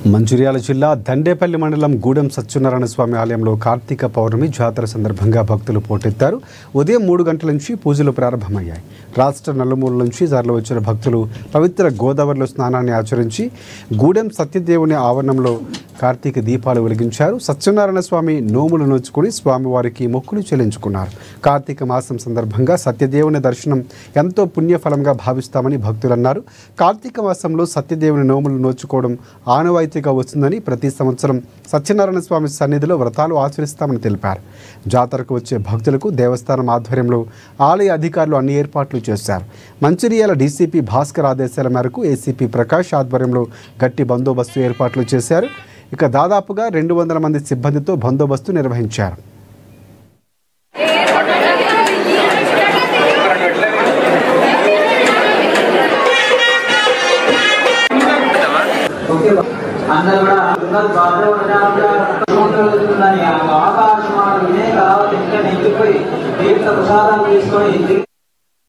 మంచిర్యాల జిల్లా దండేపల్లి మండలం గూడెం సత్యనారాయణ స్వామి ఆలయంలో కార్తీక పౌర్ణమి జాతర సందర్భంగా భక్తులు పోటెత్తారు. ఉదయం 3 గంటల నుంచి పూజలు ప్రారంభమయ్యాయి. రాష్ట్ర నలుమూలల నుంచి తరలివచ్చిన భక్తులు పవిత్ర గోదావరిలో స్నానాన్ని ఆచరించి గూడెం సత్యదేవుని ఆవరణంలో కార్తీక దీపాలు వెలిగించారు. సత్యనారాయణ స్వామి నోములు నోచుకుని స్వామివారికి మొక్కులు చెల్లించుకున్నారు. కార్తీక మాసం సందర్భంగా సత్యదేవుని దర్శనం ఎంతో పుణ్యఫలంగా భావిస్తామని భక్తులు అన్నారు. కార్తీక మాసంలో సత్యదేవుని నోములు నోచుకోవడం ఆనవాయితీగా వస్తుందని, ప్రతి సంవత్సరం సత్యనారాయణ స్వామి సన్నిధిలో వ్రతాలు ఆచరిస్తామని తెలిపారు. జాతరకు వచ్చే భక్తులకు దేవస్థానం ఆధ్వర్యంలో ఆలయ అధికారులు అన్ని ఏర్పాట్లు చేశారు. మంచిర్యాల డీసీపీ భాస్కర్ ఆదేశాల మేరకు ఏసీపీ ప్రకాష్ ఆధ్వర్యంలో గట్టి బందోబస్తు ఏర్పాట్లు చేశారు. ఇక దాదాపుగా 200 మంది సిబ్బందితో బందోబస్తు నిర్వహించారు. ఆకాశమాన వినయ కళావతి నెక్కిపోయి తీర్థ ప్రసాదాలు తీసుకొని